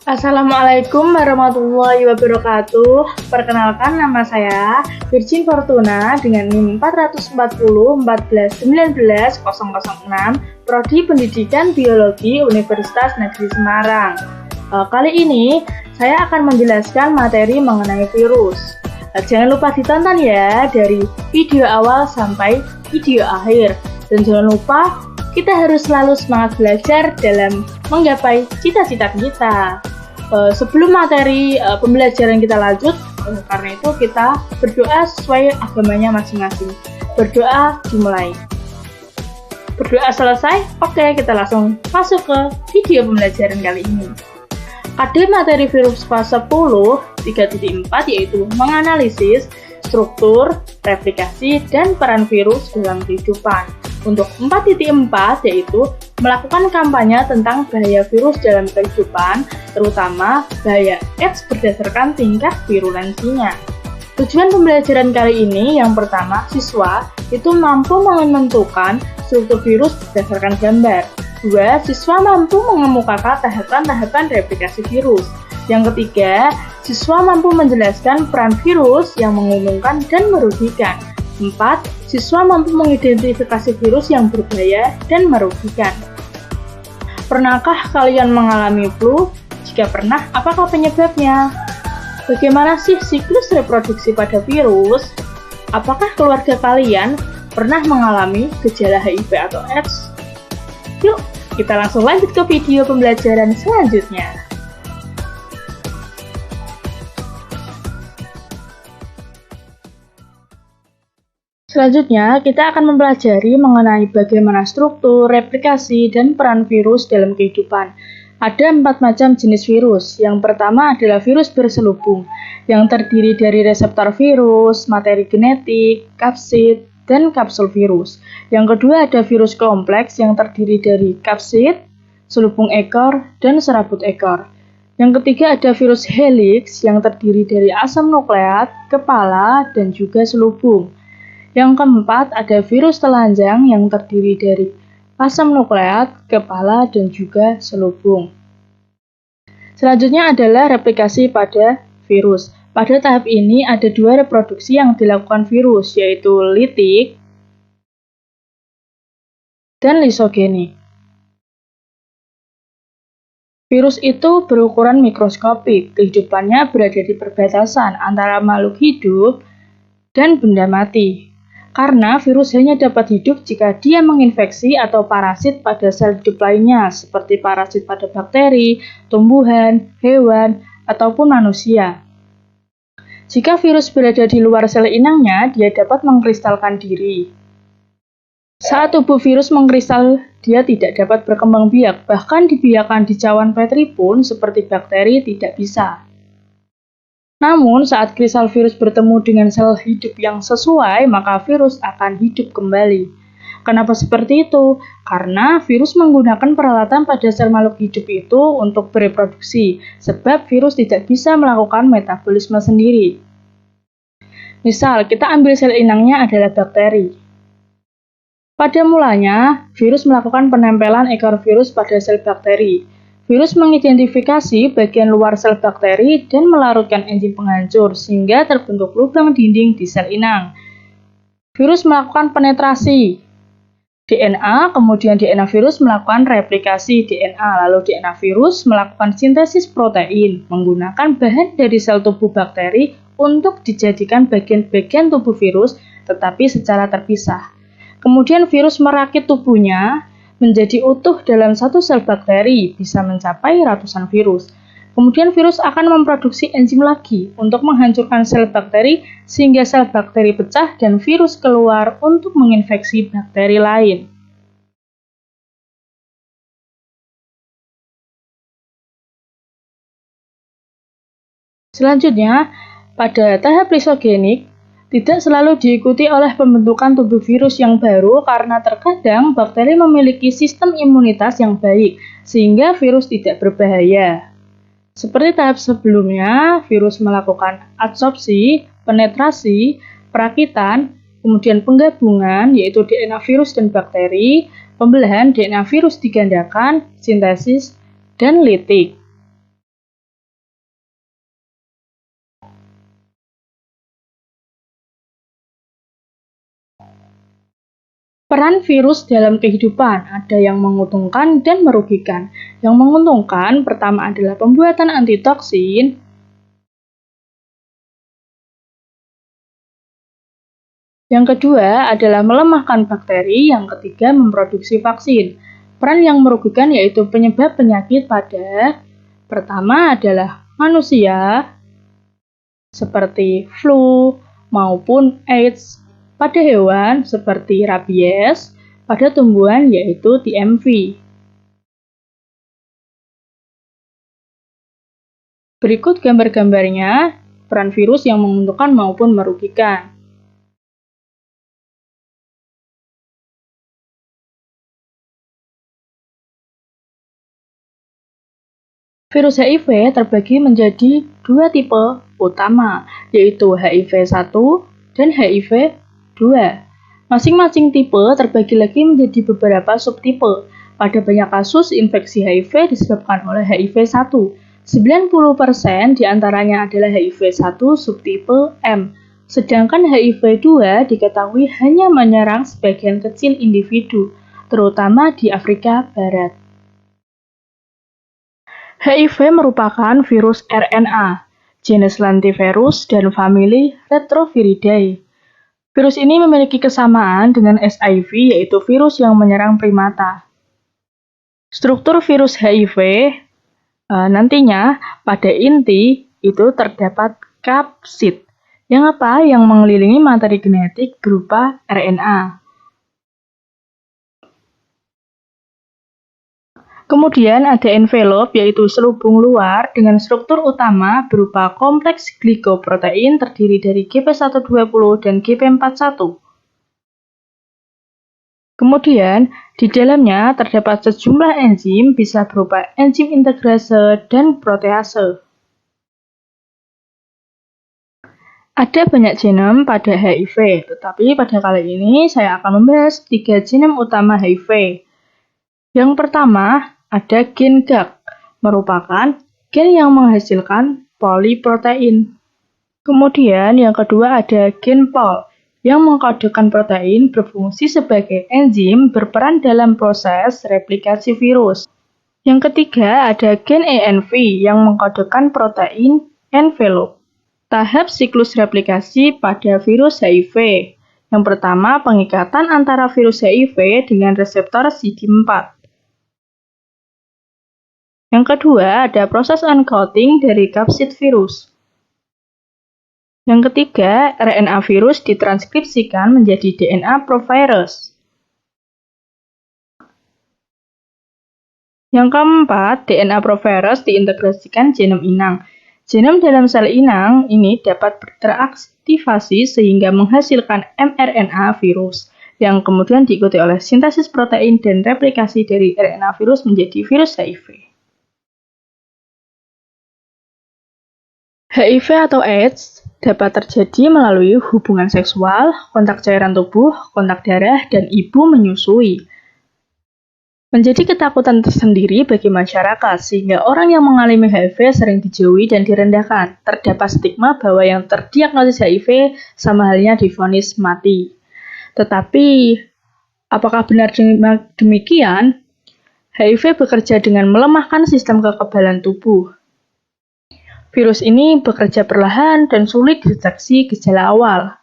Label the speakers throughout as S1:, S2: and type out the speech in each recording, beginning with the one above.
S1: Assalamualaikum warahmatullahi wabarakatuh. Perkenalkan, nama saya Virgin Fortuna dengan NIM 440 14 19 006, Prodi Pendidikan Biologi Universitas Negeri Semarang. Kali ini saya akan menjelaskan materi mengenai virus. Jangan lupa ditonton ya dari video awal sampai video akhir. Dan jangan lupa kita harus selalu semangat belajar dalam menggapai cita-cita kita. Sebelum materi pembelajaran kita lanjut, karena itu kita berdoa sesuai agamanya masing-masing. Berdoa dimulai. Berdoa selesai, oke, kita langsung masuk ke video pembelajaran kali ini. Pada materi virus fase 10 3.4 yaitu menganalisis struktur, replikasi, dan peran virus dalam kehidupan. Untuk 4.4 yaitu melakukan kampanye tentang bahaya virus dalam kehidupan, terutama bahaya AIDS berdasarkan tingkat virulensinya. Tujuan pembelajaran kali ini yang pertama, siswa itu mampu menentukan struktur virus berdasarkan gambar. 2. Siswa mampu mengemukakan tahapan-tahapan replikasi virus. Yang ketiga, siswa mampu menjelaskan peran virus yang menguntungkan dan merugikan. 4. Siswa mampu mengidentifikasi virus yang berbahaya dan merugikan. Pernahkah kalian mengalami flu? Jika pernah, apakah penyebabnya? Bagaimana sih siklus reproduksi pada virus? Apakah keluarga kalian pernah mengalami gejala HIV atau AIDS? Yuk, kita langsung lanjut ke video pembelajaran selanjutnya. Selanjutnya, kita akan mempelajari mengenai bagaimana struktur, replikasi, dan peran virus dalam kehidupan. Ada 4 macam jenis virus. Yang pertama adalah virus berselubung, yang terdiri dari reseptor virus, materi genetik, kapsid, dan kapsul virus. Yang kedua ada virus kompleks yang terdiri dari kapsid, selubung ekor, dan serabut ekor. Yang ketiga ada virus helix yang terdiri dari asam nukleat, kepala, dan juga selubung. Yang keempat, ada virus telanjang yang terdiri dari asam nukleat, kepala, dan juga selubung. Selanjutnya adalah replikasi pada virus. Pada tahap ini ada 2 reproduksi yang dilakukan virus, yaitu litik dan lisogenik. Virus itu berukuran mikroskopik, kehidupannya berada di perbatasan antara makhluk hidup dan benda mati. Karena virus hanya dapat hidup jika dia menginfeksi atau parasit pada sel hidup lainnya, seperti parasit pada bakteri, tumbuhan, hewan, ataupun manusia. Jika virus berada di luar sel inangnya, dia dapat mengkristalkan diri. Saat tubuh virus mengkristal, dia tidak dapat berkembang biak, bahkan dibiarkan di cawan Petri pun seperti bakteri tidak bisa. Namun, saat kristal virus bertemu dengan sel hidup yang sesuai, maka virus akan hidup kembali. Kenapa seperti itu? Karena virus menggunakan peralatan pada sel makhluk hidup itu untuk bereproduksi, sebab virus tidak bisa melakukan metabolisme sendiri. Misal, kita ambil sel inangnya adalah bakteri. Pada mulanya, virus melakukan penempelan ekor virus pada sel bakteri. Virus mengidentifikasi bagian luar sel bakteri dan melarutkan enzim penghancur sehingga terbentuk lubang dinding di sel inang. Virus melakukan penetrasi DNA, kemudian DNA virus melakukan replikasi DNA, lalu DNA virus melakukan sintesis protein menggunakan bahan dari sel tubuh bakteri untuk dijadikan bagian-bagian tubuh virus tetapi secara terpisah. Kemudian virus merakit tubuhnya menjadi utuh dalam satu sel bakteri, bisa mencapai ratusan virus. Kemudian virus akan memproduksi enzim lagi untuk menghancurkan sel bakteri sehingga sel bakteri pecah dan virus keluar untuk menginfeksi bakteri lain. Selanjutnya, pada tahap lisogenik, tidak selalu diikuti oleh pembentukan tubuh virus yang baru karena terkadang bakteri memiliki sistem imunitas yang baik, sehingga virus tidak berbahaya. Seperti tahap sebelumnya, virus melakukan adsorpsi, penetrasi, perakitan, kemudian penggabungan, yaitu DNA virus dan bakteri, pembelahan DNA virus digandakan, sintesis, dan litik. Peran virus dalam kehidupan ada yang menguntungkan dan merugikan. Yang menguntungkan pertama adalah pembuatan antitoksin, yang kedua adalah melemahkan bakteri, yang ketiga memproduksi vaksin. Peran yang merugikan yaitu penyebab penyakit pada pertama adalah manusia, seperti flu maupun AIDS, pada hewan seperti rabies, pada tumbuhan yaitu TMV. Berikut gambar-gambarnya peran virus yang menguntungkan maupun merugikan. Virus HIV terbagi menjadi dua tipe utama, yaitu HIV-1 dan HIV-2. Masing-masing tipe terbagi lagi menjadi beberapa subtipe. Pada banyak kasus, infeksi HIV disebabkan oleh HIV-1. 90% diantaranya adalah HIV-1 subtipe M. Sedangkan HIV-2 diketahui hanya menyerang sebagian kecil individu, terutama di Afrika Barat. HIV merupakan virus RNA, jenis lentivirus dan famili Retroviridae. Virus ini memiliki kesamaan dengan SIV, yaitu virus yang menyerang primata. Struktur virus HIV nantinya pada inti itu terdapat kapsid, yang mengelilingi materi genetik berupa RNA. Kemudian ada envelope, yaitu selubung luar dengan struktur utama berupa kompleks glikoprotein terdiri dari GP120 dan GP41. Kemudian, di dalamnya terdapat sejumlah enzim, bisa berupa enzim integrase dan protease. Ada banyak genom pada HIV, tetapi pada kali ini saya akan membahas 3 genom utama HIV. Yang pertama, ada gen GAG, merupakan gen yang menghasilkan poliprotein. Kemudian yang kedua ada gen POL, yang mengkodekan protein berfungsi sebagai enzim berperan dalam proses replikasi virus. Yang ketiga ada gen ENV, yang mengkodekan protein envelope. Tahap siklus replikasi pada virus HIV. Yang pertama, pengikatan antara virus HIV dengan reseptor CD4. Yang kedua, ada proses uncoating dari kapsid virus. Yang ketiga, RNA virus ditranskripsikan menjadi DNA provirus. Yang keempat, DNA provirus diintegrasikan genom inang. Genom dalam sel inang ini dapat teraktivasi sehingga menghasilkan mRNA virus, yang kemudian diikuti oleh sintesis protein dan replikasi dari RNA virus menjadi virus HIV. HIV atau AIDS dapat terjadi melalui hubungan seksual, kontak cairan tubuh, kontak darah, dan ibu menyusui. Menjadi ketakutan tersendiri bagi masyarakat, sehingga orang yang mengalami HIV sering dijauhi dan direndahkan. Terdapat stigma bahwa yang terdiagnosis HIV sama halnya divonis mati. Tetapi, apakah benar demikian? HIV bekerja dengan melemahkan sistem kekebalan tubuh. Virus ini bekerja perlahan dan sulit dideteksi gejala awal,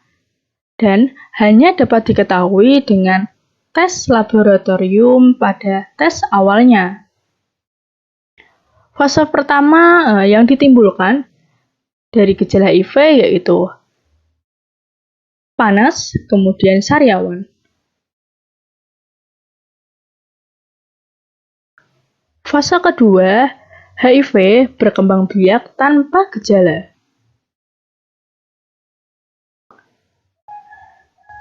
S1: dan hanya dapat diketahui dengan tes laboratorium pada tes awalnya. Fase pertama yang ditimbulkan dari gejala HIV yaitu panas, kemudian sariawan. Fase kedua, HIV berkembang biak tanpa gejala.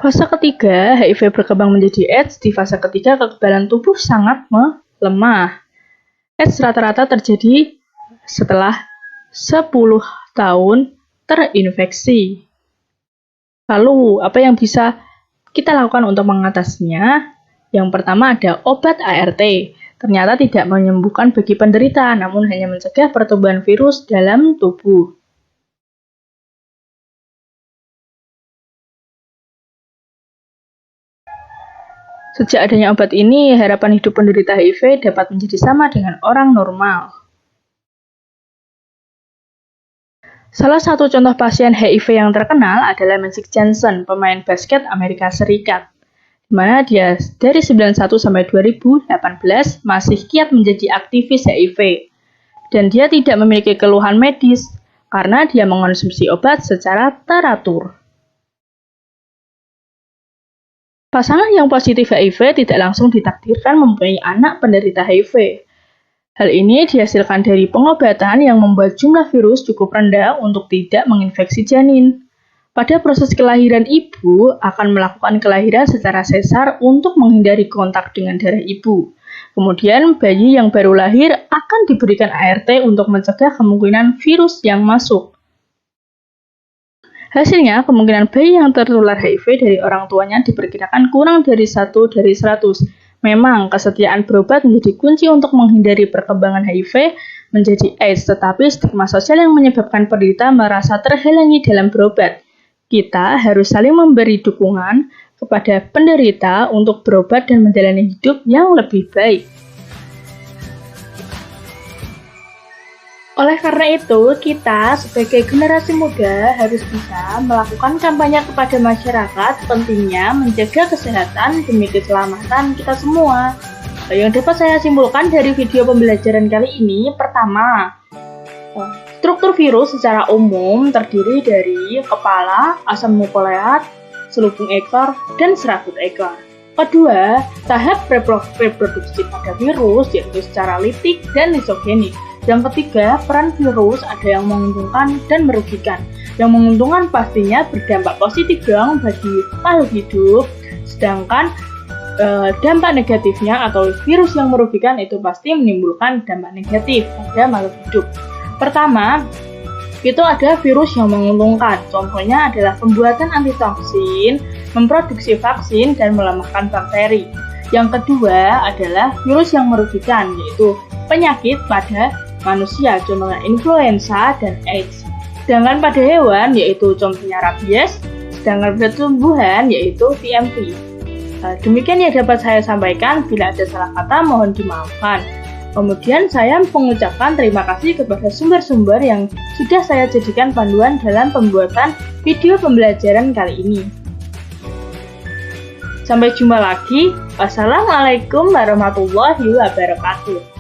S1: Fase ketiga, HIV berkembang menjadi AIDS. Di fase ketiga, kekebalan tubuh sangat melemah. AIDS rata-rata terjadi setelah 10 tahun terinfeksi. Lalu, apa yang bisa kita lakukan untuk mengatasinya? Yang pertama ada obat ART. Ternyata tidak menyembuhkan bagi penderita, namun hanya mencegah pertumbuhan virus dalam tubuh. Sejak adanya obat ini, harapan hidup penderita HIV dapat menjadi sama dengan orang normal. Salah satu contoh pasien HIV yang terkenal adalah Magic Johnson, pemain basket Amerika Serikat, di mana dia dari 91 sampai 2018 masih giat menjadi aktivis HIV. Dan dia tidak memiliki keluhan medis karena dia mengonsumsi obat secara teratur. Pasangan yang positif HIV tidak langsung ditakdirkan mempunyai anak penderita HIV. Hal ini dihasilkan dari pengobatan yang membuat jumlah virus cukup rendah untuk tidak menginfeksi janin. Pada proses kelahiran, ibu akan melakukan kelahiran secara sesar untuk menghindari kontak dengan darah ibu. Kemudian, bayi yang baru lahir akan diberikan ART untuk mencegah kemungkinan virus yang masuk. Hasilnya, kemungkinan bayi yang tertular HIV dari orang tuanya diperkirakan kurang dari 1 dari 100. Memang, kesetiaan berobat menjadi kunci untuk menghindari perkembangan HIV menjadi AIDS, tetapi stigma sosial yang menyebabkan penderita merasa terhalangi dalam berobat. Kita harus saling memberi dukungan kepada penderita untuk berobat dan menjalani hidup yang lebih baik. Oleh karena itu, kita sebagai generasi muda harus bisa melakukan kampanye kepada masyarakat pentingnya menjaga kesehatan demi keselamatan kita semua. Yang dapat saya simpulkan dari video pembelajaran kali ini, pertama, struktur virus secara umum terdiri dari kepala, asam nukleat, selubung ekor, dan serabut ekor. Kedua, tahap reproduksi pada virus yaitu secara litik dan lisogenik. Yang ketiga, peran virus ada yang menguntungkan dan merugikan. Yang menguntungkan pastinya berdampak positif dong bagi makhluk hidup, sedangkan dampak negatifnya atau virus yang merugikan itu pasti menimbulkan dampak negatif pada makhluk hidup. Pertama, itu ada virus yang menguntungkan. Contohnya adalah pembuatan antitoksin, memproduksi vaksin, dan melemahkan bakteri. Yang kedua adalah virus yang merugikan, yaitu penyakit pada manusia, contohnya influenza dan AIDS. Sedangkan pada hewan, yaitu contohnya rabies, sedangkan pada tumbuhan, yaitu VMP. Demikian yang dapat saya sampaikan, bila ada salah kata mohon dimaafkan. Kemudian saya mengucapkan terima kasih kepada sumber-sumber yang sudah saya jadikan panduan dalam pembuatan video pembelajaran kali ini. Sampai jumpa lagi. Wassalamualaikum warahmatullahi wabarakatuh.